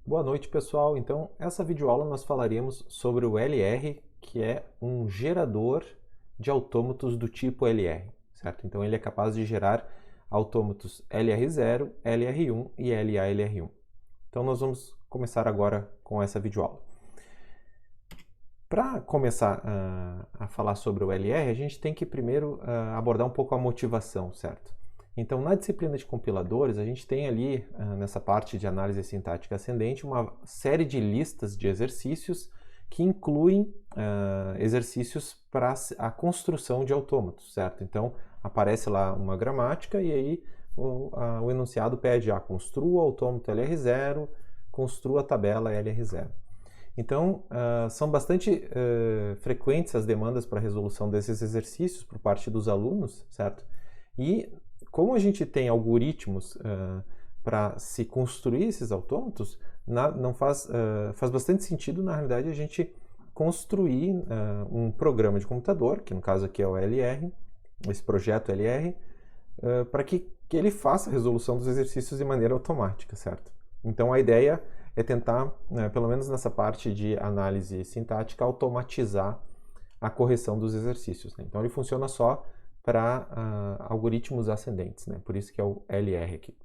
Boa noite, pessoal. Então, essa videoaula nós falaremos sobre o LR, que é um gerador de autômatos do tipo LR, certo? Então, ele é capaz de gerar autômatos LR0, LR1 e LA-LR1. Então, nós vamos começar agora com essa videoaula. Para começar a falar sobre o LR, a gente tem que primeiro abordar um pouco a motivação, certo? Então, na disciplina de compiladores, a gente tem ali, nessa parte de análise sintática ascendente, uma série de listas de exercícios que incluem exercícios para a construção de autômatos, certo? Então, aparece lá uma gramática e aí o enunciado pede, construa o autômato LR0, construa a tabela LR0. Então, são bastante frequentes as demandas para a resolução desses exercícios por parte dos alunos, certo? E como a gente tem algoritmos para se construir esses autômatos, faz bastante sentido, na realidade, a gente construir um programa de computador, que no caso aqui é o LR, esse projeto LR, para que ele faça a resolução dos exercícios de maneira automática, certo? Então, a ideia é tentar, pelo menos nessa parte de análise sintática, automatizar a correção dos exercícios, né? Então, ele funciona só para algoritmos ascendentes, né? Por isso que é o LR aqui.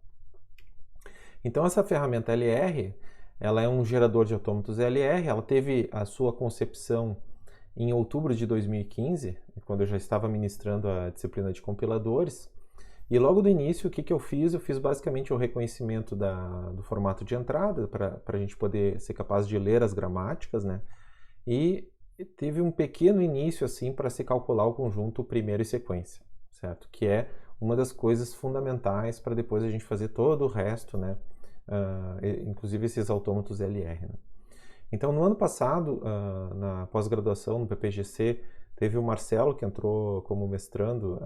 Então, essa ferramenta LR, ela é um gerador de autômatos LR, ela teve a sua concepção em outubro de 2015, quando eu já estava ministrando a disciplina de compiladores. E logo do início, o que eu fiz? Eu fiz basicamente o reconhecimento do formato de entrada, para a gente poder ser capaz de ler as gramáticas, né? E teve um pequeno início assim para se calcular o conjunto primeiro e sequência, certo? Que é uma das coisas fundamentais para depois a gente fazer todo o resto, né? Inclusive esses autômatos LR, né? Então, no ano passado, na pós-graduação no PPGC, teve o Marcelo que entrou como mestrando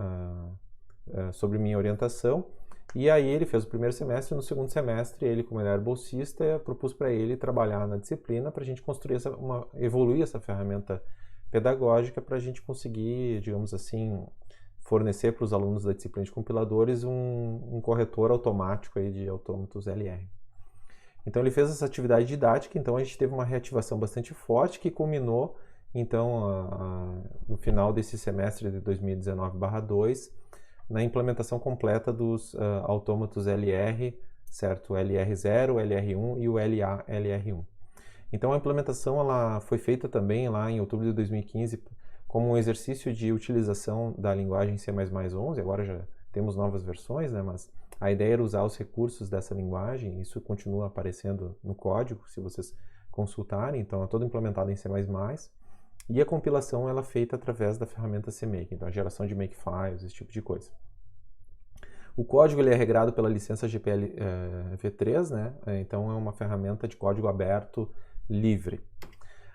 sobre minha orientação, e aí ele fez o primeiro semestre, e no segundo semestre ele, como ele era bolsista, eu propus para ele trabalhar na disciplina para a gente construir evoluir essa ferramenta pedagógica para a gente conseguir, digamos assim, fornecer para os alunos da disciplina de compiladores um corretor automático aí de autômatos LR. Então ele fez essa atividade didática, então a gente teve uma reativação bastante forte que culminou, então, no final desse semestre de 2019/2, na implementação completa dos autômatos LR, certo? O LR0, o LR1 e o LA-LR1. Então a implementação ela foi feita também lá em outubro de 2015 como um exercício de utilização da linguagem C++11, agora já temos novas versões, né? Mas a ideia era usar os recursos dessa linguagem, isso continua aparecendo no código, se vocês consultarem, então é todo implementado em C++. E a compilação ela é feita através da ferramenta CMake, então a geração de makefiles, esse tipo de coisa. O código ele é regrado pela licença GPL v3, né? Então é uma ferramenta de código aberto livre.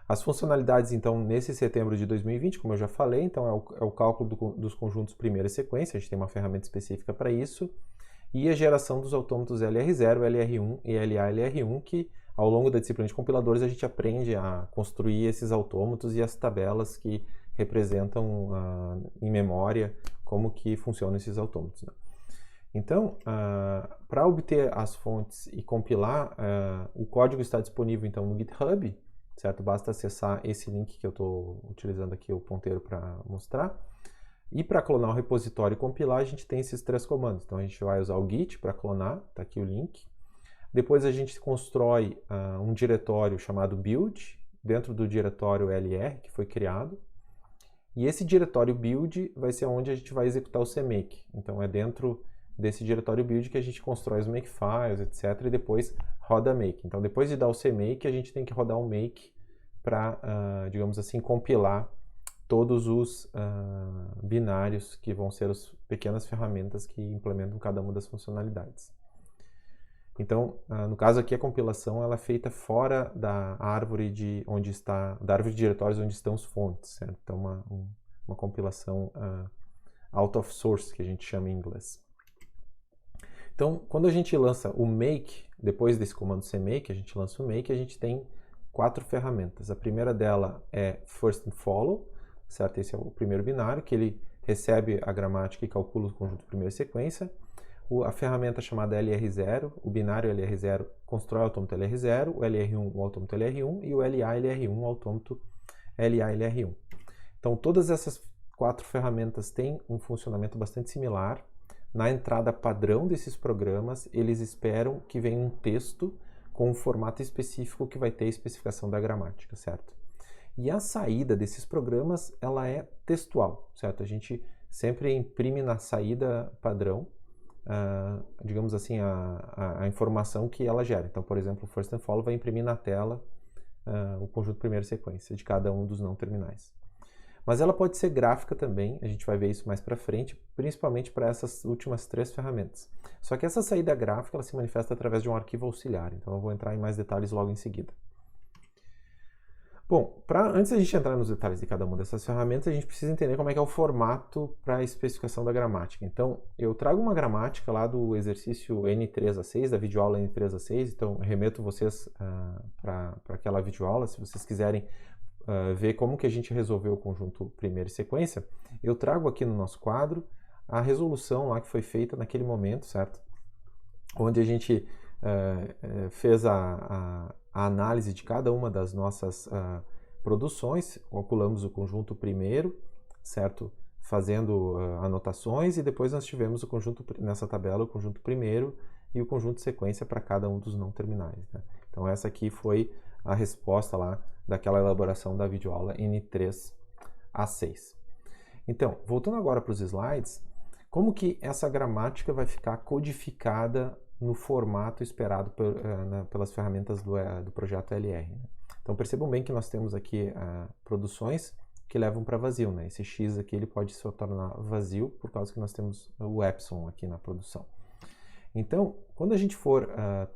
As funcionalidades, então, nesse setembro de 2020, como eu já falei, então é o cálculo dos conjuntos primeira e sequência, a gente tem uma ferramenta específica para isso, e a geração dos autômatos LR0, LR1 e LA-LR1, que ao longo da disciplina de compiladores a gente aprende a construir esses autômatos e as tabelas que representam em memória como que funcionam esses autômatos, né? Então, para obter as fontes e compilar, o código está disponível então no GitHub, certo? Basta acessar esse link que eu estou utilizando aqui o ponteiro para mostrar. E para clonar o repositório e compilar, a gente tem esses três comandos. Então a gente vai usar o git para clonar, está aqui o link. Depois a gente constrói um diretório chamado build, dentro do diretório LR que foi criado. E esse diretório build vai ser onde a gente vai executar o CMake. Então é dentro desse diretório build que a gente constrói os makefiles, etc. E depois roda make. Então depois de dar o CMake, a gente tem que rodar um make para, digamos assim, compilar todos os binários que vão ser as pequenas ferramentas que implementam cada uma das funcionalidades. Então, no caso aqui, a compilação ela é feita fora da árvore de diretórios onde estão as fontes, certo? Então, uma compilação out of source, que a gente chama em inglês. Então, quando a gente lança o make, depois desse comando CMake, a gente lança o make, a gente tem 4 ferramentas. A primeira dela é first and follow, certo? Esse é o primeiro binário, que ele recebe a gramática e calcula o conjunto primeira sequência. a ferramenta chamada LR0, o binário LR0 constrói o autômato LR0, o LR1 o autômato LR1 e o LA LR1 o autômato LA LR1. Então todas essas 4 ferramentas têm um funcionamento bastante similar. Na entrada padrão desses programas, eles esperam que venha um texto com um formato específico que vai ter a especificação da gramática, certo? E a saída desses programas, ela é textual, certo? A gente sempre imprime na saída padrão, digamos assim, a informação que ela gera. Então, por exemplo, o First and Follow vai imprimir na tela o conjunto primeira sequência de cada um dos não terminais. Mas ela pode ser gráfica também, a gente vai ver isso mais para frente, principalmente para essas últimas 3 ferramentas. Só que essa saída gráfica ela se manifesta através de um arquivo auxiliar, então eu vou entrar em mais detalhes logo em seguida. Bom, antes da gente entrar nos detalhes de cada uma dessas ferramentas, a gente precisa entender como é que é o formato para a especificação da gramática. Então, eu trago uma gramática lá do exercício N3A6, da videoaula N3A6, então eu remeto vocês para aquela videoaula, se vocês quiserem ver como que a gente resolveu o conjunto primeira e sequência. Eu trago aqui no nosso quadro a resolução lá que foi feita naquele momento, certo? Onde a gente fez a análise de cada uma das nossas produções, calculamos o conjunto primeiro, certo? Fazendo anotações, e depois nós tivemos o conjunto, nessa tabela, o conjunto primeiro e o conjunto sequência para cada um dos não terminais, né? Então essa aqui foi a resposta lá daquela elaboração da videoaula N3A6. Então, voltando agora para os slides, como que essa gramática vai ficar codificada no formato esperado pelas ferramentas do projeto LR, né? Então percebam bem que nós temos aqui produções que levam para vazio, né? Esse X aqui ele pode se tornar vazio por causa que nós temos o epsilon aqui na produção. Então, quando a gente for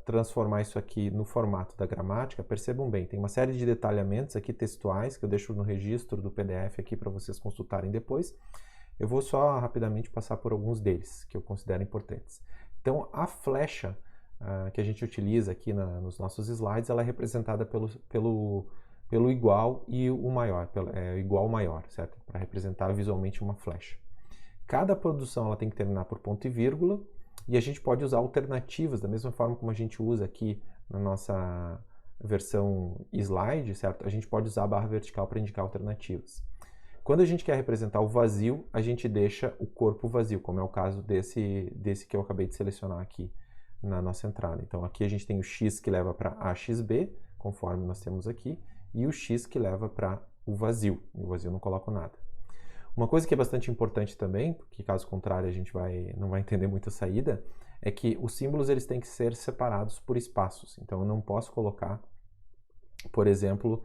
transformar isso aqui no formato da gramática, percebam bem, tem uma série de detalhamentos aqui textuais que eu deixo no registro do PDF aqui para vocês consultarem depois. Eu vou só rapidamente passar por alguns deles que eu considero importantes. Então, a flecha que a gente utiliza aqui nos nossos slides, ela é representada pelo igual e o maior, igual maior, certo? Para representar visualmente uma flecha. Cada produção ela tem que terminar por ponto e vírgula, e a gente pode usar alternativas, da mesma forma como a gente usa aqui na nossa versão slide, certo? A gente pode usar a barra vertical para indicar alternativas. Quando a gente quer representar o vazio, a gente deixa o corpo vazio, como é o caso desse que eu acabei de selecionar aqui na nossa entrada. Então aqui a gente tem o X que leva para AXB, conforme nós temos aqui, e o X que leva para o vazio. O vazio eu não coloco nada. Uma coisa que é bastante importante também, porque caso contrário a gente não vai entender muito a saída, é que os símbolos eles têm que ser separados por espaços. Então eu não posso colocar, por exemplo,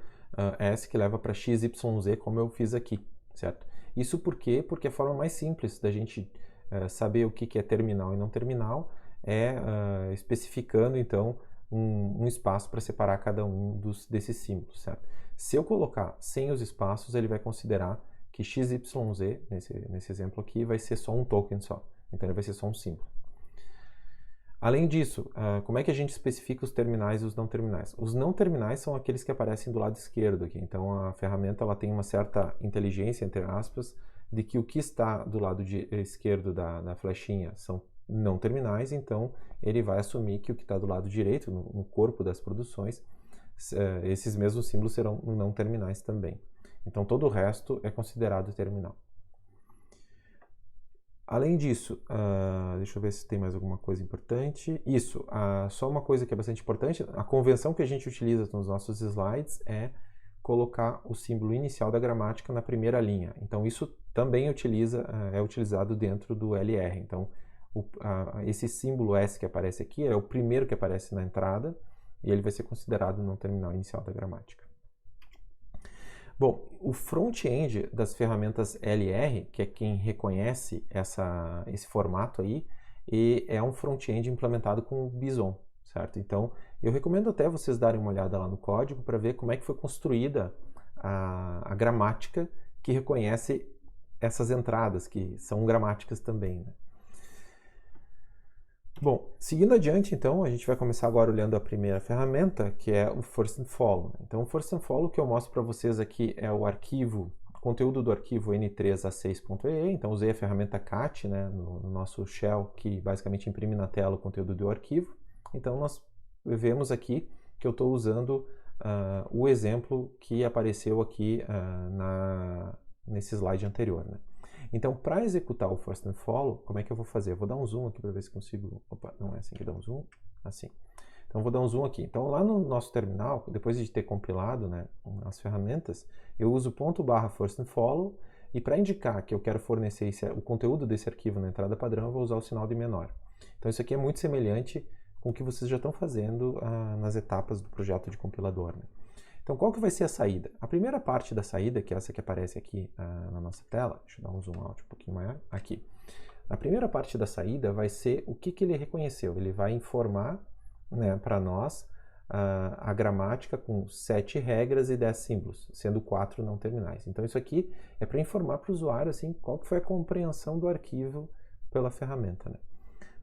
S que leva para XYZ, como eu fiz aqui, certo? Isso por quê? Porque a forma mais simples da gente saber o que é terminal e não terminal é especificando, então, um espaço para separar cada um desses símbolos, certo? Se eu colocar sem os espaços, ele vai considerar que XYZ, nesse exemplo aqui, vai ser só um token só. Então, ele vai ser só um símbolo. Além disso, como é que a gente especifica os terminais e os não terminais? Os não terminais são aqueles que aparecem do lado esquerdo aqui. Então, a ferramenta ela tem uma certa inteligência, entre aspas, de que o que está do lado esquerdo da flechinha são não terminais, então ele vai assumir que o que está do lado direito, no corpo das produções, esses mesmos símbolos serão não terminais também. Então, todo o resto é considerado terminal. Além disso, deixa eu ver se tem mais alguma coisa importante. Isso, só uma coisa que é bastante importante, a convenção que a gente utiliza nos nossos slides é colocar o símbolo inicial da gramática na primeira linha. Então, isso também é utilizado dentro do LR. Então, esse símbolo S que aparece aqui é o primeiro que aparece na entrada e ele vai ser considerado no terminal inicial da gramática. Bom, o front-end das ferramentas LR, que é quem reconhece esse formato aí, e é um front-end implementado com o Bison, certo? Então, eu recomendo até vocês darem uma olhada lá no código para ver como é que foi construída a gramática que reconhece essas entradas, que são gramáticas também, né? Bom, seguindo adiante, então, a gente vai começar agora olhando a primeira ferramenta, que é o First and Follow. Então, o First and Follow que eu mostro para vocês aqui é o arquivo conteúdo do arquivo n3a6.ee, então usei a ferramenta cat, né, no nosso shell, que basicamente imprime na tela o conteúdo do arquivo. Então nós vemos aqui que eu estou usando o exemplo que apareceu aqui nesse slide anterior, né? Então, para executar o first and follow, como é que eu vou fazer? Eu vou dar um zoom aqui para ver se consigo... Opa, não é assim que dá um zoom, assim. Então, eu vou dar um zoom aqui. Então, lá no nosso terminal, depois de ter compilado, né, as ferramentas, eu uso /first and follow, e para indicar que eu quero fornecer o conteúdo desse arquivo na entrada padrão, eu vou usar o sinal de menor. Então, isso aqui é muito semelhante com o que vocês já estão fazendo nas etapas do projeto de compilador, né? Então, qual que vai ser a saída? A primeira parte da saída, que é essa que aparece aqui na nossa tela, deixa eu dar um zoom out um pouquinho maior, aqui. A primeira parte da saída vai ser o que ele reconheceu. Ele vai informar, né, para nós a gramática com 7 regras e 10 símbolos, sendo 4 não terminais. Então, isso aqui é para informar para o usuário assim, qual que foi a compreensão do arquivo pela ferramenta, né?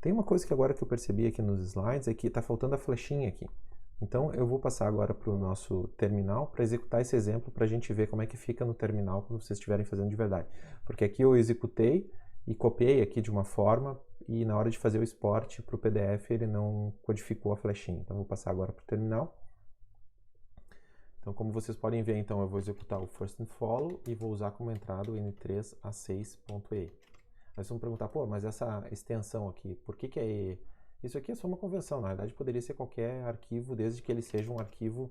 Tem uma coisa que agora que eu percebi aqui nos slides, é que está faltando a flechinha aqui. Então, eu vou passar agora para o nosso terminal para executar esse exemplo para a gente ver como é que fica no terminal quando vocês estiverem fazendo de verdade. Porque aqui eu executei e copiei aqui de uma forma e na hora de fazer o export para o PDF ele não codificou a flechinha. Então, eu vou passar agora para o terminal. Então, como vocês podem ver, então, eu vou executar o first and follow e vou usar como entrada o n3a6.e. Aí vocês vão perguntar, pô, mas essa extensão aqui, por que que é... Isso aqui é só uma convenção, na verdade poderia ser qualquer arquivo, desde que ele seja um arquivo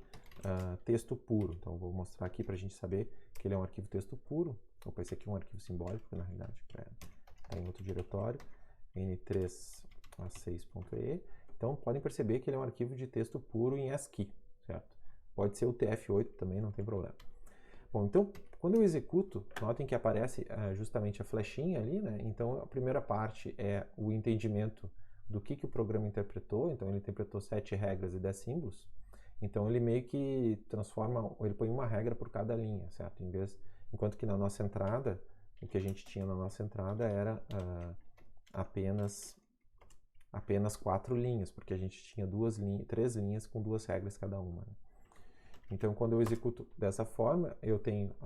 texto puro. Então vou mostrar aqui para a gente saber que ele é um arquivo texto puro. Opa, esse aqui é um arquivo simbólico, na realidade está em outro diretório, n3a6.e. Então podem perceber que ele é um arquivo de texto puro em ASCII, certo? Pode ser o TF8 também, não tem problema. Bom, então quando eu executo, notem que aparece justamente a flechinha ali, né? Então a primeira parte é o entendimento do que o programa interpretou. Então ele interpretou 7 regras e 10 símbolos. Então ele meio que transforma, ele põe uma regra por cada linha, certo? Enquanto que na nossa entrada, o que a gente tinha na nossa entrada era apenas 4 linhas, porque a gente tinha 3 linhas com 2 regras cada uma, né? Então quando eu executo dessa forma, eu tenho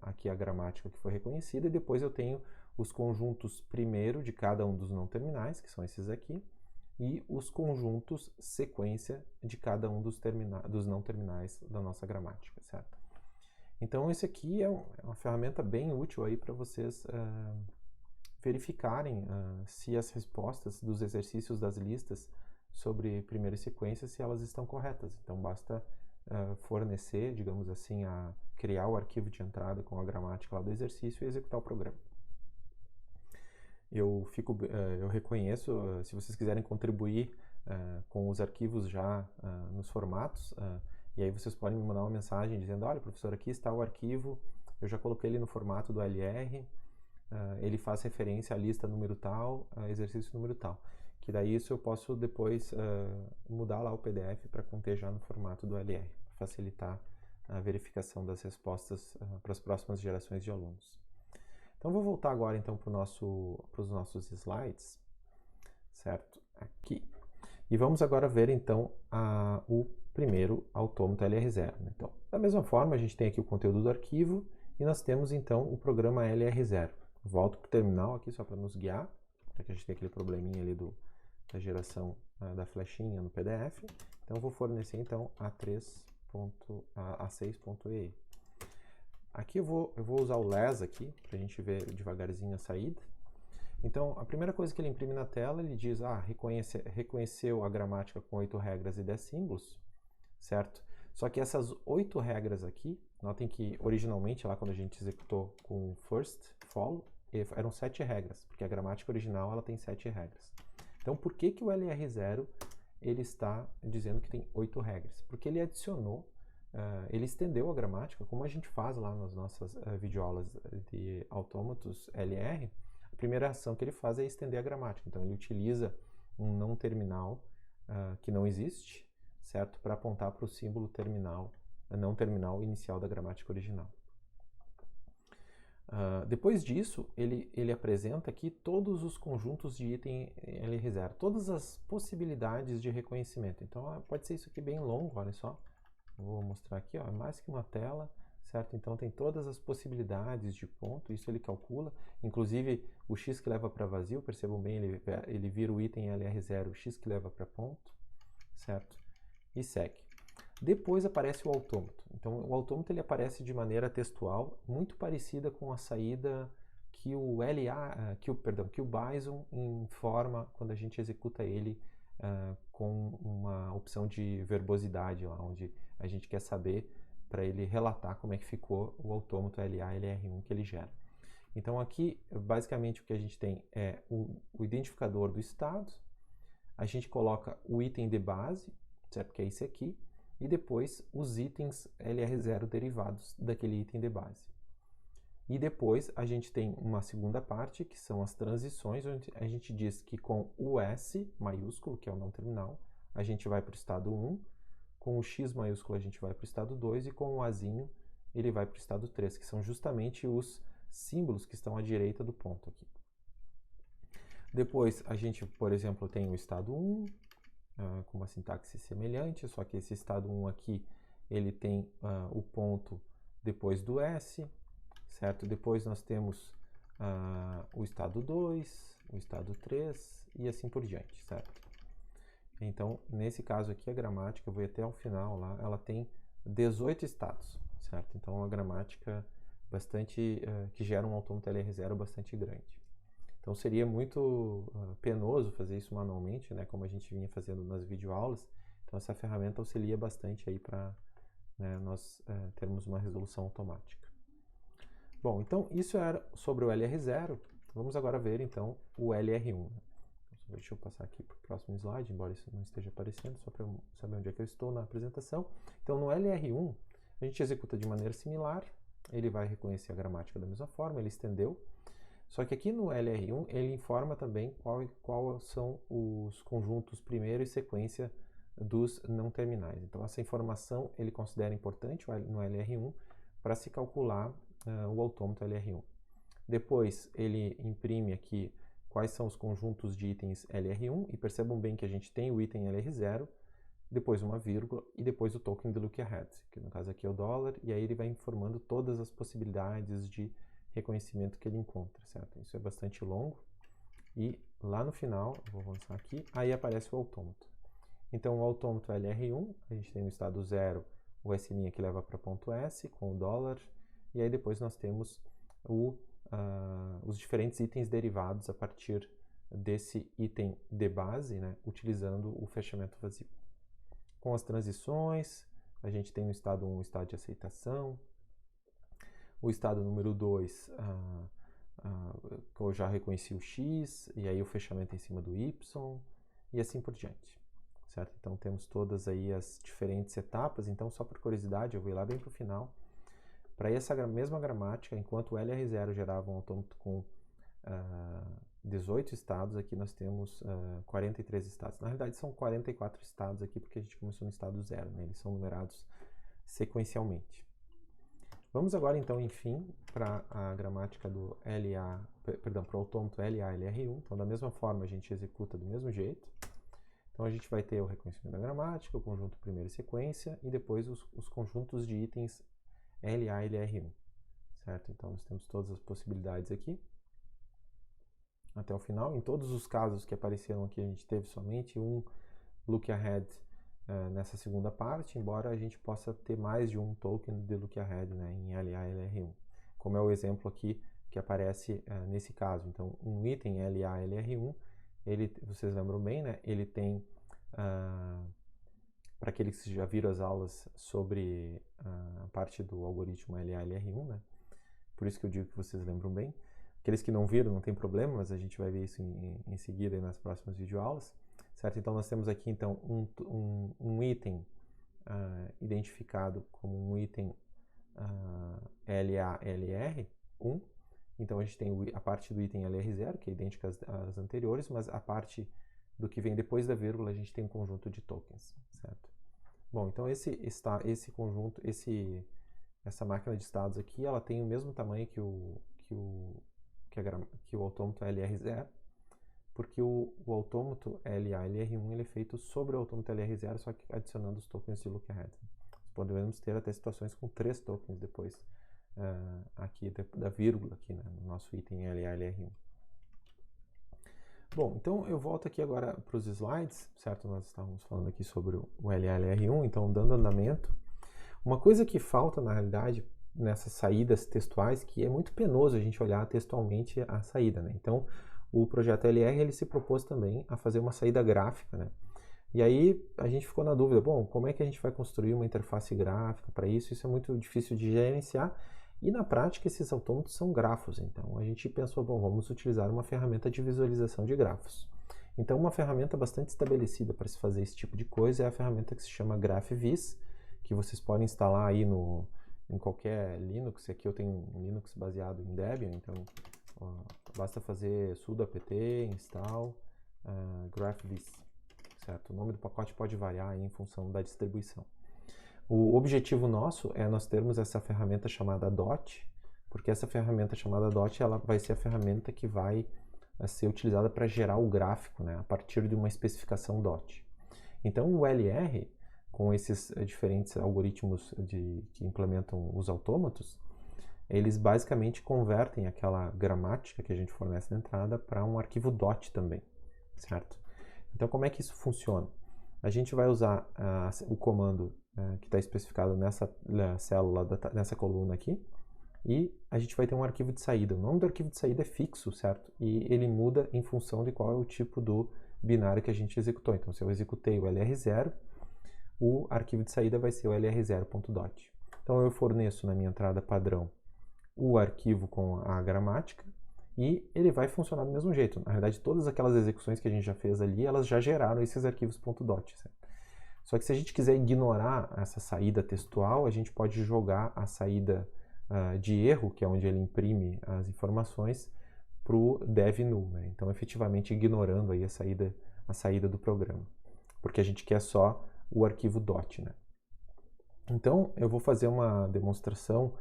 aqui a gramática que foi reconhecida e depois eu tenho os conjuntos primeiro de cada um dos não terminais, que são esses aqui, e os conjuntos sequência de cada um dos não terminais da nossa gramática, certo? Então esse aqui é uma ferramenta bem útil aí para vocês verificarem se as respostas dos exercícios das listas sobre primeiro e sequência, se elas estão corretas. Então basta fornecer, digamos assim, criar o arquivo de entrada com a gramática lá do exercício e executar o programa. Eu reconheço, se vocês quiserem contribuir com os arquivos já nos formatos, e aí vocês podem me mandar uma mensagem dizendo, olha, professor, aqui está o arquivo, eu já coloquei ele no formato do LR, ele faz referência à lista número tal, exercício número tal. Que daí isso eu posso depois mudar lá o PDF para conter já no formato do LR, para facilitar a verificação das respostas para as próximas gerações de alunos. Então, vou voltar agora então para os nossos slides, certo? Aqui. E vamos agora ver então o primeiro autômato LR0. Então, da mesma forma, a gente tem aqui o conteúdo do arquivo e nós temos então o programa LR0. Volto para o terminal aqui só para nos guiar, já que a gente tem aquele probleminha ali da geração da flechinha no PDF. Então, vou fornecer então a6.e. Aqui eu vou usar o less aqui, para a gente ver devagarzinho a saída. Então, a primeira coisa que ele imprime na tela, ele diz, reconheceu a gramática com 8 regras e 10 símbolos, certo? Só que essas 8 regras aqui, notem que originalmente, lá quando a gente executou com first, follow, eram 7 regras, porque a gramática original ela tem 7 regras. Então, por que o LR0 ele está dizendo que tem 8 regras? Porque ele adicionou, ele estendeu a gramática, como a gente faz lá nas nossas videoaulas de autômatos LR. A primeira ação que ele faz é estender a gramática. Então, ele utiliza um não terminal que não existe, certo? Para apontar para o símbolo não terminal inicial da gramática original. Depois disso, ele apresenta aqui todos os conjuntos de item LR0, todas as possibilidades de reconhecimento. Então, pode ser isso aqui bem longo, olha só. Vou mostrar aqui, ó, é mais que uma tela. certo? Então tem todas as possibilidades de ponto, isso ele calcula, inclusive o x que leva para vazio, percebam bem, ele vira o item LR0, o x que leva para ponto, certo? E segue. Depois aparece o autômato. Então o autômato ele aparece de maneira textual, muito parecida com a saída que o que o Bison informa quando a gente executa ele com uma opção de verbosidade, lá, onde a gente quer saber para ele relatar como é que ficou o autômato LA LR1 que ele gera. Então aqui, basicamente, o que a gente tem é o identificador do estado, a gente coloca o item de base, certo? Que é esse aqui, e depois os itens LR0 derivados daquele item de base. E depois a gente tem uma segunda parte, que são as transições, onde a gente diz que com o S maiúsculo, que é o não terminal, a gente vai para o estado 1, com o X maiúsculo a gente vai para o estado 2 e com o Azinho ele vai para o estado 3, que são justamente os símbolos que estão à direita do ponto aqui. Depois a gente, por exemplo, tem o estado 1, com uma sintaxe semelhante, só que esse estado 1 aqui ele tem o ponto depois do S, certo? Depois nós temos o estado 2, o estado 3 e assim por diante, certo? Então, nesse caso aqui, a gramática, eu vou até o final lá, ela tem 18 estados, certo? Então, é uma gramática bastante, que gera um autômato LR0 bastante grande. Então, seria muito penoso fazer isso manualmente, né, como a gente vinha fazendo nas videoaulas. Então, essa ferramenta auxilia bastante aí para nós termos uma resolução automática. Bom, então, isso era sobre o LR0. Vamos agora ver, então, o LR1. Deixa eu passar aqui para o próximo slide, embora isso não esteja aparecendo, só para eu saber onde é que eu estou na apresentação. Então, no LR1, a gente executa de maneira similar, ele vai reconhecer a gramática da mesma forma, ele estendeu. Só que aqui no LR1, ele informa também quais são os conjuntos primeiro e sequência dos não terminais. Então, essa informação ele considera importante no LR1 para se calcular o autômato LR1. Depois, ele imprime aqui quais são os conjuntos de itens LR1, e percebam bem que a gente tem o item LR0, depois uma vírgula, e depois o token de look ahead, que no caso aqui é o dólar, e aí ele vai informando todas as possibilidades de reconhecimento que ele encontra, certo? Isso é bastante longo, e lá no final, vou avançar aqui, aí aparece o autômato. Então, o autômato LR1, a gente tem no estado 0 o S' que leva para ponto S, com o dólar, e aí depois nós temos os diferentes itens derivados a partir desse item de base, né, utilizando o fechamento vazio. Com as transições, a gente tem no estado 1 o estado de aceitação, o estado número 2, eu já reconheci o X, e aí o fechamento em cima do Y, e assim por diante. Certo? Então temos todas aí as diferentes etapas, então só por curiosidade, eu vou ir lá bem para o final. Para essa mesma gramática, enquanto o LR0 gerava um autômato com 18 estados, aqui nós temos 43 estados. Na realidade, são 44 estados aqui, porque a gente começou no estado 0, né? Eles são numerados sequencialmente. Vamos agora, então, enfim, para a gramática do para o autômato LA-LR1. Então, da mesma forma, a gente executa do mesmo jeito. Então, a gente vai ter o reconhecimento da gramática, o conjunto primeira e sequência, e depois os conjuntos de itens LA e LR1, certo? Então, nós temos todas as possibilidades aqui, até o final. Em todos os casos que apareceram aqui, a gente teve somente um look ahead nessa segunda parte, embora a gente possa ter mais de um token de look ahead, né, em LA e LR1, como é o exemplo aqui que aparece nesse caso. Então, um item LA e LR1, vocês lembram bem, né, ele tem... para aqueles que já viram as aulas sobre a parte do algoritmo LA-LR1, né? Por isso que eu digo que vocês lembram bem. Aqueles que não viram, não tem problema, mas a gente vai ver isso em seguida nas próximas videoaulas, certo? Então, nós temos aqui, então, um item identificado como um item LA-LR1. Então, a gente tem a parte do item LR0, que é idêntica às anteriores, mas a parte do que vem depois da vírgula, a gente tem um conjunto de tokens, certo? Bom, então esse conjunto, essa máquina de estados aqui, ela tem o mesmo tamanho que o autômato LR0, porque o autômato LA-LR1 ele é feito sobre o autômato LR0, só que adicionando os tokens de look ahead. podemos ter até situações com 3 tokens depois aqui da vírgula aqui, né, no nosso item LA-LR1. Bom, então eu volto aqui agora para os slides, certo? Nós estávamos falando aqui sobre o LA-LR1, então dando andamento. Uma coisa que falta, na realidade, nessas saídas textuais, que é muito penoso a gente olhar textualmente a saída, né? Então, o projeto LR, ele se propôs também a fazer uma saída gráfica, né? E aí a gente ficou na dúvida, bom, como é que a gente vai construir uma interface gráfica para isso? Isso é muito difícil de gerenciar. E na prática esses autômatos são grafos, então a gente pensou, bom, vamos utilizar uma ferramenta de visualização de grafos. Então uma ferramenta bastante estabelecida para se fazer esse tipo de coisa é a ferramenta que se chama GraphVis, que vocês podem instalar aí em qualquer Linux. Aqui eu tenho um Linux baseado em Debian, então basta fazer sudo apt install GraphVis, certo? O nome do pacote pode variar aí em função da distribuição. O objetivo nosso é nós termos essa ferramenta chamada Dot, porque essa ferramenta chamada Dot ela vai ser a ferramenta que vai ser utilizada para gerar o gráfico, né, a partir de uma especificação Dot. Então o LR, com esses diferentes algoritmos que implementam os autômatos, eles basicamente convertem aquela gramática que a gente fornece na entrada para um arquivo Dot também, certo? Então como é que isso funciona? A gente vai usar o comando que está especificado nessa célula, nessa coluna aqui, e a gente vai ter um arquivo de saída. O nome do arquivo de saída é fixo, certo? E ele muda em função de qual é o tipo do binário que a gente executou. Então, se eu executei o LR0, o arquivo de saída vai ser o lr0.dot. Então, eu forneço na minha entrada padrão o arquivo com a gramática, e ele vai funcionar do mesmo jeito. Na realidade, todas aquelas execuções que a gente já fez ali, elas já geraram esses arquivos .dot, certo? Só que se a gente quiser ignorar essa saída textual, a gente pode jogar a saída de erro, que é onde ele imprime as informações, para o dev null, né? Então, efetivamente ignorando aí a saída do programa, porque a gente quer só o arquivo .dot, né? Então, eu vou fazer uma demonstração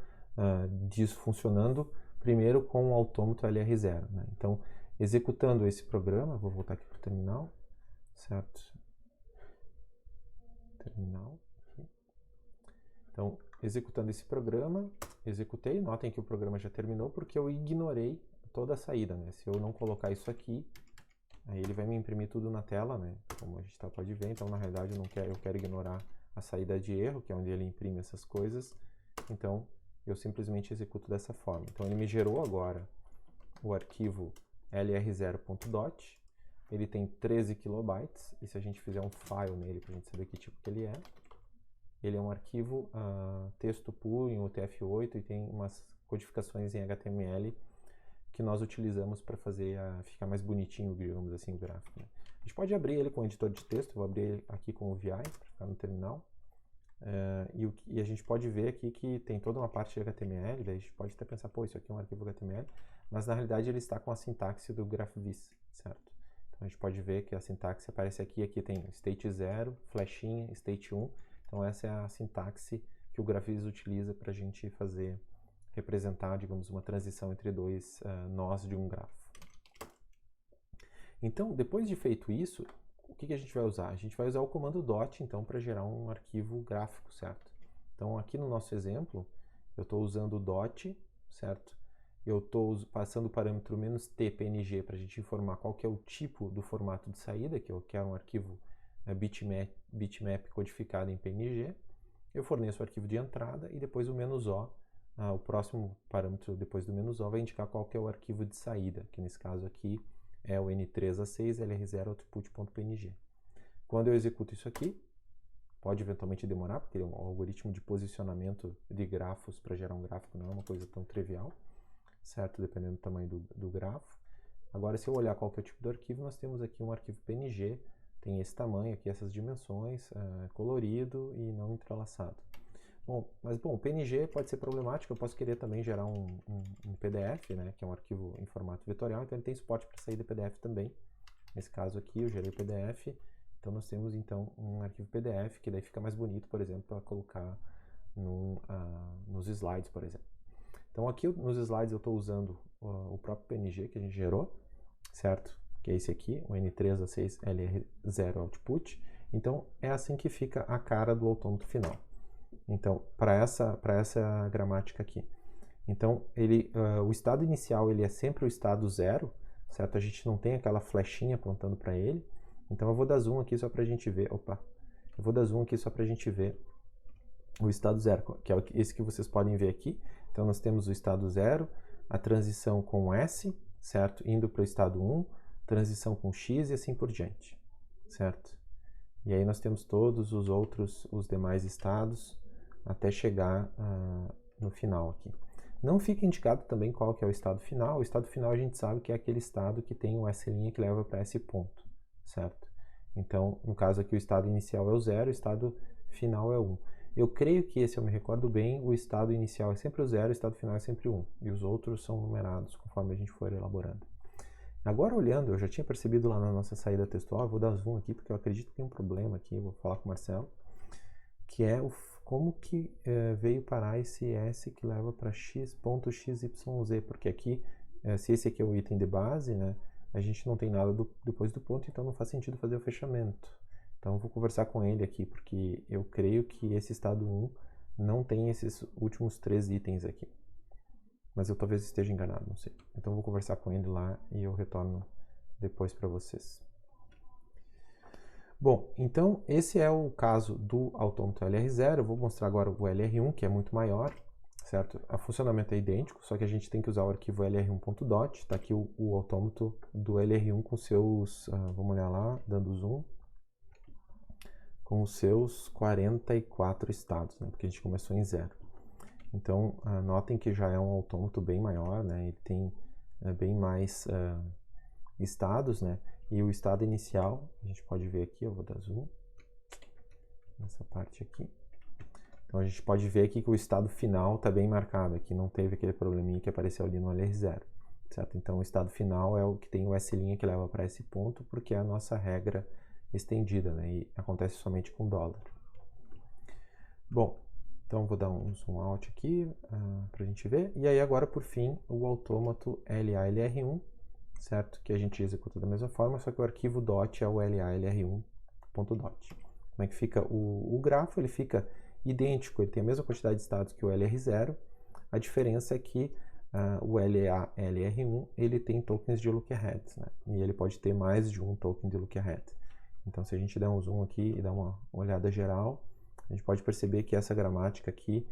disso funcionando primeiro com o autômato LR0, né? Então, executando esse programa, vou voltar aqui para o terminal, certo? Terminal. Aqui. Então, executando esse programa, executei, notem que o programa já terminou porque eu ignorei toda a saída, né? Se eu não colocar isso aqui, aí ele vai me imprimir tudo na tela, né? Como a gente pode ver, então na realidade eu quero ignorar a saída de erro, que é onde ele imprime essas coisas, então eu simplesmente executo dessa forma. Então ele me gerou agora o arquivo lr0.dot, ele tem 13 kilobytes, e se a gente fizer um file nele para a gente saber que tipo que ele é um arquivo texto puro em UTF-8 e tem umas codificações em HTML que nós utilizamos para fazer ficar mais bonitinho, digamos assim, o gráfico, né? A gente pode abrir ele com o editor de texto, vou abrir ele aqui com o VI para ficar no terminal, e a gente pode ver aqui que tem toda uma parte de HTML, daí a gente pode até pensar, pô, isso aqui é um arquivo HTML, mas na realidade ele está com a sintaxe do GraphVis, certo? Então a gente pode ver que a sintaxe aparece aqui tem state 0, flechinha, state 1, então essa é a sintaxe que o GraphVis utiliza para a gente representar, digamos, uma transição entre dois nós de um grafo. Então, depois de feito isso, o que a gente vai usar? A gente vai usar o comando dot, então, para gerar um arquivo gráfico, certo? Então, aqui no nosso exemplo, eu estou usando o dot, certo? Eu estou passando o parâmetro "-t png" para a gente informar qual que é o tipo do formato de saída, que eu quero um arquivo bitmap codificado em PNG. Eu forneço o arquivo de entrada e depois o "-o", o próximo parâmetro depois do "-o" vai indicar qual que é o arquivo de saída, que nesse caso aqui é o N3A6 LR0 output.png. Quando eu executo isso aqui, pode eventualmente demorar, porque é um algoritmo de posicionamento de grafos para gerar um gráfico, não é uma coisa tão trivial, certo? Dependendo do tamanho do grafo. Agora, se eu olhar qual que é o tipo do arquivo, nós temos aqui um arquivo PNG, tem esse tamanho aqui, essas dimensões, colorido e não entrelaçado. Bom, o PNG pode ser problemático, eu posso querer também gerar um PDF, né, que é um arquivo em formato vetorial, então ele tem suporte para saída PDF também. Nesse caso aqui eu gerei o PDF, então nós temos então um arquivo PDF, que daí fica mais bonito, por exemplo, para colocar nos slides, por exemplo. Então aqui nos slides eu estou usando o próprio PNG que a gente gerou, certo? Que é esse aqui, o N3A6 LR0 output. Então é assim que fica a cara do autômato final. Então, para essa gramática aqui. Então, o estado inicial ele é sempre o estado zero, certo? A gente não tem aquela flechinha apontando para ele. Então, eu vou dar zoom aqui só para a gente ver. Opa! Eu vou dar zoom aqui só para a gente ver o estado zero, que é esse que vocês podem ver aqui. Então, nós temos o estado zero, a transição com S, certo? Indo para o estado 1, transição com X e assim por diante, certo? E aí nós temos todos os demais estados até chegar no final aqui. Não fica indicado também qual que é o estado final. O estado final a gente sabe que é aquele estado que tem o S' que leva para esse ponto, certo? Então, no caso aqui, o estado inicial é o 0, o estado final é 1. Eu creio que, se eu me recordo bem, o estado inicial é sempre o 0, o estado final é sempre 1. E os outros são numerados conforme a gente for elaborando. Agora, olhando, eu já tinha percebido lá na nossa saída textual, eu vou dar zoom aqui porque eu acredito que tem um problema aqui, vou falar com o Marcelo, que é como que veio parar esse S que leva para x.xyz, porque aqui, se esse aqui é o item de base, né, a gente não tem nada depois do ponto, então não faz sentido fazer o fechamento. Então eu vou conversar com ele aqui, porque eu creio que esse estado 1 não tem esses últimos 3 itens aqui. Mas eu talvez esteja enganado, não sei. Então eu vou conversar com ele lá e eu retorno depois para vocês. Bom, então esse é o caso do autômato LR0. Eu vou mostrar agora o LR1, que é muito maior, certo? O funcionamento é idêntico, só que a gente tem que usar o arquivo lr1.dot. Está aqui o autômato do LR1 com seus, vamos olhar lá, dando zoom, com os seus 44 estados, né? Porque a gente começou em 0. Então, notem que já é um autômato bem maior, né? Ele tem bem mais estados, né? E o estado inicial, a gente pode ver aqui, eu vou dar zoom nessa parte aqui. Então, a gente pode ver aqui que o estado final está bem marcado. Aqui não teve aquele probleminha que apareceu ali no LR0, certo? Então, o estado final é o que tem o S' que leva para esse ponto, porque é a nossa regra estendida, né? E acontece somente com dólar. Bom, então vou dar um zoom out aqui para a gente ver. E aí agora, por fim, o autômato LALR1, certo? Que a gente executa da mesma forma, só que o arquivo dot é o LALR1.dot. Como é que fica o grafo? Ele fica idêntico, ele tem a mesma quantidade de estados que o LR0. A diferença é que o LALR1 ele tem tokens de lookahead, né? E ele pode ter mais de um token de lookahead. Então, se a gente der um zoom aqui e dar uma olhada geral, a gente pode perceber que essa gramática aqui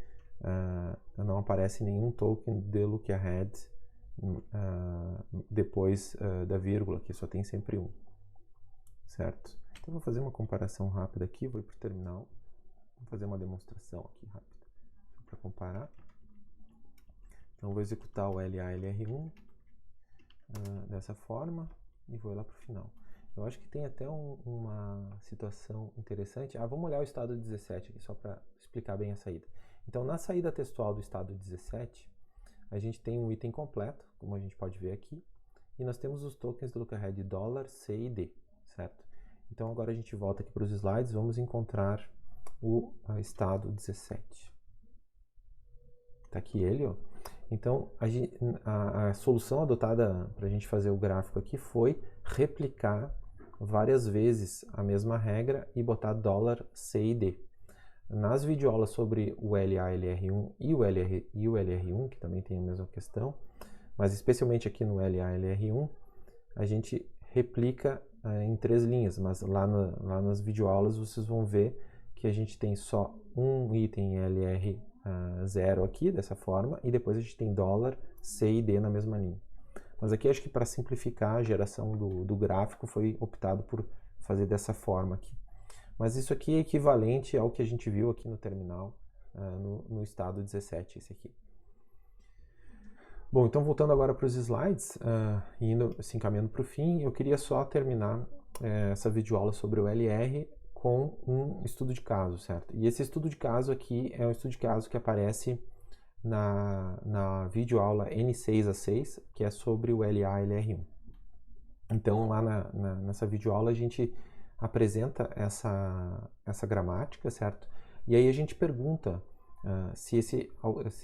não aparece nenhum token de lookahead depois da vírgula, que só tem sempre um, certo? Então, vou fazer uma comparação rápida aqui, vou ir para o terminal, vou fazer uma demonstração aqui rápida para comparar. Então, vou executar o LALR1 dessa forma e vou lá para o final. Eu acho que tem até uma situação interessante. Vamos olhar o estado 17 aqui, só para explicar bem a saída. Então, na saída textual do estado 17, a gente tem um item completo, como a gente pode ver aqui, e nós temos os tokens do lookahead $, C e D, certo? Então, agora a gente volta aqui para os slides, vamos encontrar o estado 17. Está aqui ele, ó. Então, a solução adotada para a gente fazer o gráfico aqui foi replicar várias vezes a mesma regra e botar $, C e D. Nas videoaulas sobre o LALR1 e o LR1, que também tem a mesma questão, mas especialmente aqui no LALR1, a gente replica em 3 linhas, mas lá nas videoaulas vocês vão ver que a gente tem só um item LR0 aqui, dessa forma, e depois a gente tem $, C e D na mesma linha. Mas aqui acho que para simplificar a geração do gráfico foi optado por fazer dessa forma aqui. Mas isso aqui é equivalente ao que a gente viu aqui no terminal, no estado 17, esse aqui. Bom, então voltando agora para os slides, se encaminhando para o fim, eu queria só terminar essa videoaula sobre o LR com um estudo de caso, certo? E esse estudo de caso aqui é um estudo de caso que aparece na videoaula N6A6, que é sobre o LALR1. Então, lá nessa videoaula a gente apresenta essa gramática, certo? E aí a gente pergunta se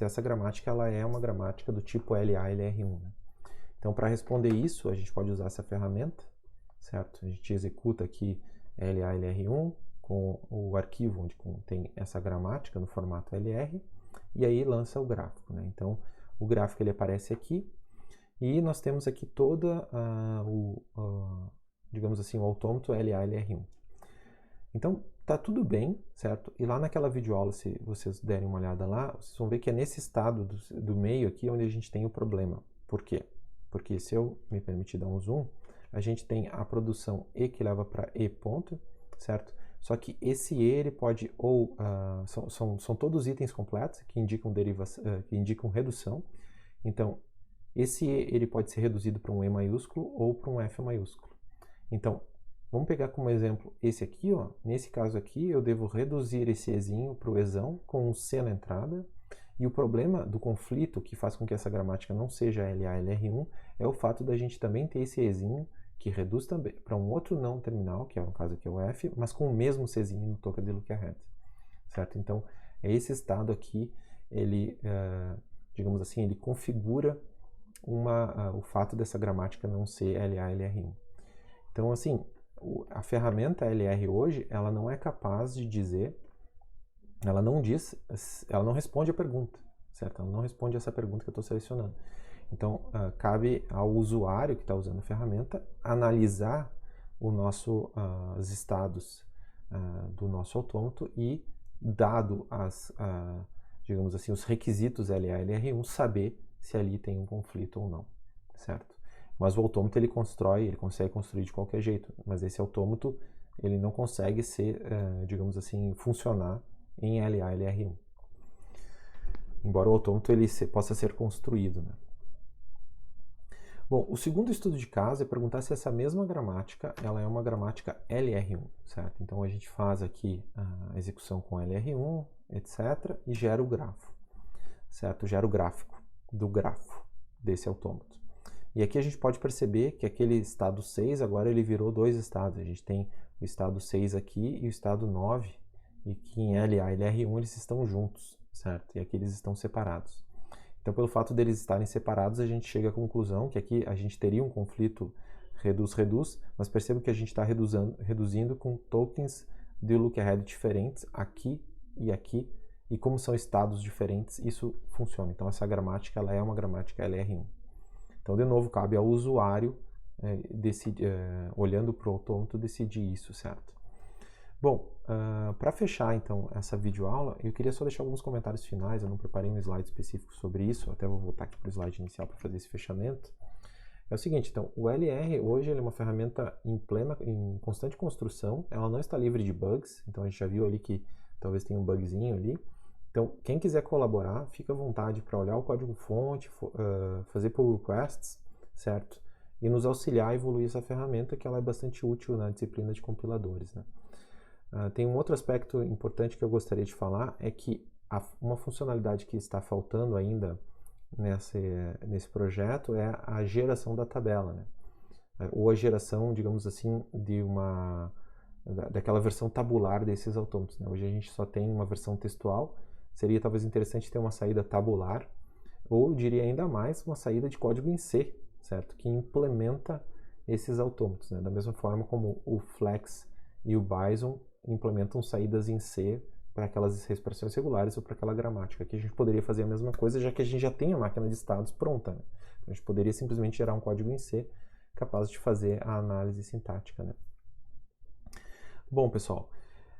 essa gramática ela é uma gramática do tipo LALR1. Né? Então, para responder isso, a gente pode usar essa ferramenta, certo? A gente executa aqui LALR1 com o arquivo onde contém essa gramática no formato LR e aí lança o gráfico, né? Então, o gráfico ele aparece aqui e nós temos aqui toda digamos assim, o autômato LA-LR1. Então, tá tudo bem, certo? E lá naquela videoaula, se vocês derem uma olhada lá, vocês vão ver que é nesse estado do meio aqui onde a gente tem o problema. Por quê? Porque se eu me permitir dar um zoom, a gente tem a produção E que leva para E ponto, certo? Só que esse E ele pode são todos itens completos que indicam que indicam redução. Então, esse E ele pode ser reduzido para um E maiúsculo ou para um F maiúsculo. Então, vamos pegar como exemplo esse aqui, ó. Nesse caso aqui, eu devo reduzir esse Ezinho para o Ezão com um C na entrada. E o problema do conflito que faz com que essa gramática não seja LA-LR1 é o fato da gente também ter esse Ezinho que reduz também para um outro não terminal, que é o caso aqui é o F, mas com o mesmo Czinho no token de look ahead, certo? Então, é esse estado aqui, ele, digamos assim, ele configura o fato dessa gramática não ser LA-LR1. Então, assim, a ferramenta LR hoje, ela não é capaz de dizer, ela não responde a pergunta, certo? Ela não responde essa pergunta que eu estou selecionando. Então, cabe ao usuário que está usando a ferramenta analisar os estados do nosso autômato e, dado digamos assim, os requisitos LA-LR1, saber se ali tem um conflito ou não, certo? Mas o autômato ele consegue construir de qualquer jeito, mas esse autômato ele não consegue digamos assim, funcionar em LA-LR1. Embora o autômato ele possa ser construído, né? Bom, o segundo estudo de caso é perguntar se essa mesma gramática ela é uma gramática LR1, certo? Então a gente faz aqui a execução com LR1, etc. e gera o grafo, certo? Gera o gráfico do grafo desse autômato. E aqui a gente pode perceber que aquele estado 6 agora ele virou dois estados. A gente tem o estado 6 aqui e o estado 9, e que em LA e LR1 eles estão juntos, certo? E aqui eles estão separados. Então, pelo fato deles estarem separados, a gente chega à conclusão que aqui a gente teria um conflito reduz-reduz, mas perceba que a gente está reduzindo com tokens de look ahead diferentes aqui, e como são estados diferentes, isso funciona. Então, essa gramática ela é uma gramática LR1. Então, de novo, cabe ao usuário, olhando para o autômato, decidir isso, certo? Bom, para fechar então essa videoaula, eu queria só deixar alguns comentários finais. Eu não preparei um slide específico sobre isso, até vou voltar aqui para o slide inicial para fazer esse fechamento. É o seguinte, então, o LR hoje ele é uma ferramenta em constante construção, ela não está livre de bugs, então a gente já viu ali que talvez tenha um bugzinho ali. Então, quem quiser colaborar, fica à vontade para olhar o código-fonte, fazer pull requests, certo? E nos auxiliar a evoluir essa ferramenta, que ela é bastante útil na disciplina de compiladores, né? Tem um outro aspecto importante que eu gostaria de falar, é que uma funcionalidade que está faltando ainda nesse projeto é a geração da tabela, né? Ou a geração, digamos assim, daquela versão tabular desses autômatos, né? Hoje a gente só tem uma versão textual, seria talvez interessante ter uma saída tabular, ou diria ainda mais, uma saída de código em C, certo? Que implementa esses autômatos, né? Da mesma forma como o Flex e o Bison implementam saídas em C para aquelas expressões regulares ou para aquela gramática. Aqui a gente poderia fazer a mesma coisa, já que a gente já tem a máquina de estados pronta, né? Então a gente poderia simplesmente gerar um código em C capaz de fazer a análise sintática, né? Bom, pessoal,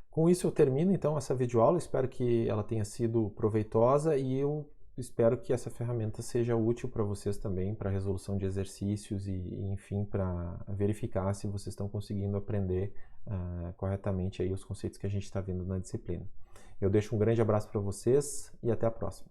com isso eu termino então essa videoaula. Espero que ela tenha sido proveitosa e eu espero que essa ferramenta seja útil para vocês também, para resolução de exercícios e enfim, para verificar se vocês estão conseguindo aprender corretamente aí os conceitos que a gente está vendo na disciplina. Eu deixo um grande abraço para vocês e até a próxima.